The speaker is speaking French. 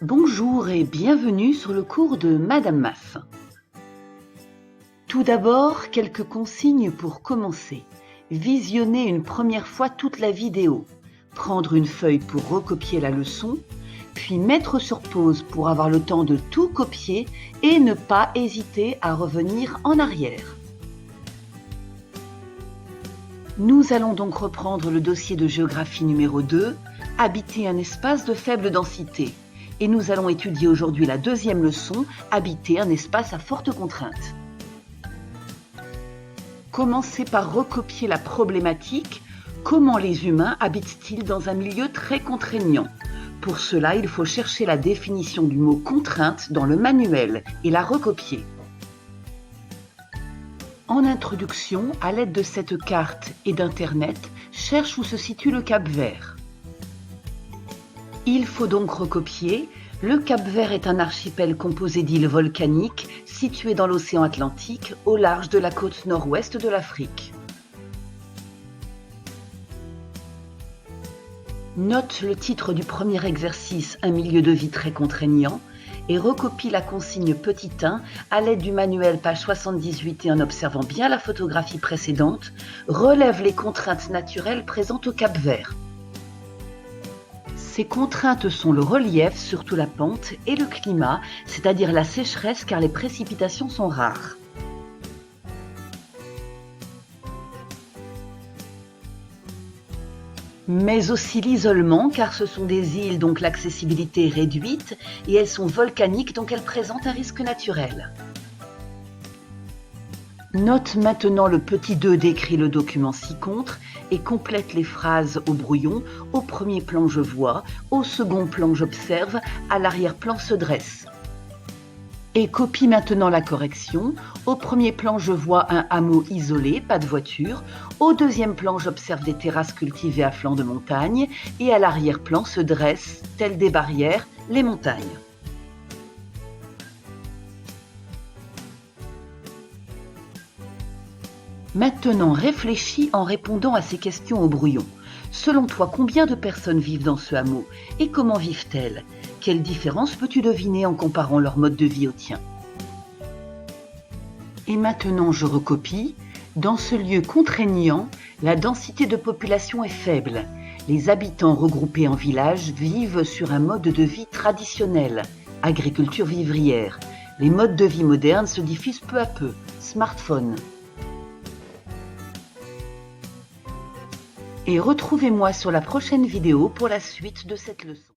Bonjour et bienvenue sur le cours de Madame Math. Tout d'abord, quelques consignes pour commencer. Visionner une première fois toute la vidéo, prendre une feuille pour recopier la leçon, puis mettre sur pause pour avoir le temps de tout copier et ne pas hésiter à revenir en arrière. Nous allons donc reprendre le dossier de géographie numéro 2, habiter un espace de faible densité. Et nous allons étudier aujourd'hui la deuxième leçon, habiter un espace à forte contrainte. Commencez par recopier la problématique. Comment les humains habitent-ils dans un milieu très contraignant? Pour cela, il faut chercher la définition du mot contrainte dans le manuel et la recopier. En introduction, à l'aide de cette carte et d'Internet, cherche où se situe le Cap-Vert. Il faut donc recopier. Le Cap-Vert est un archipel composé d'îles volcaniques situées dans l'océan Atlantique au large de la côte nord-ouest de l'Afrique. Note le titre du premier exercice, un milieu de vie très contraignant, et recopie la consigne petit 1 à l'aide du manuel page 78 et en observant bien la photographie précédente, relève les contraintes naturelles présentes au Cap-Vert. Ces contraintes sont le relief, surtout la pente, et le climat, c'est-à-dire la sécheresse car les précipitations sont rares. Mais aussi l'isolement car ce sont des îles donc l'accessibilité est réduite et elles sont volcaniques donc elles présentent un risque naturel. Note maintenant le petit 2 décrit le document ci-contre et complète les phrases au brouillon. Au premier plan je vois, au second plan j'observe, à l'arrière-plan se dresse. Et copie maintenant la correction. Au premier plan je vois un hameau isolé, pas de voiture. Au deuxième plan j'observe des terrasses cultivées à flanc de montagne et à l'arrière-plan se dressent, telles des barrières, les montagnes. Maintenant, réfléchis en répondant à ces questions au brouillon. Selon toi, combien de personnes vivent dans ce hameau et comment vivent-elles? Quelle différence peux-tu deviner en comparant leur mode de vie au tien? Et maintenant, je recopie. Dans ce lieu contraignant, la densité de population est faible. Les habitants regroupés en villages vivent sur un mode de vie traditionnel, agriculture vivrière. Les modes de vie modernes se diffusent peu à peu, smartphone. Et retrouvez-moi sur la prochaine vidéo pour la suite de cette leçon.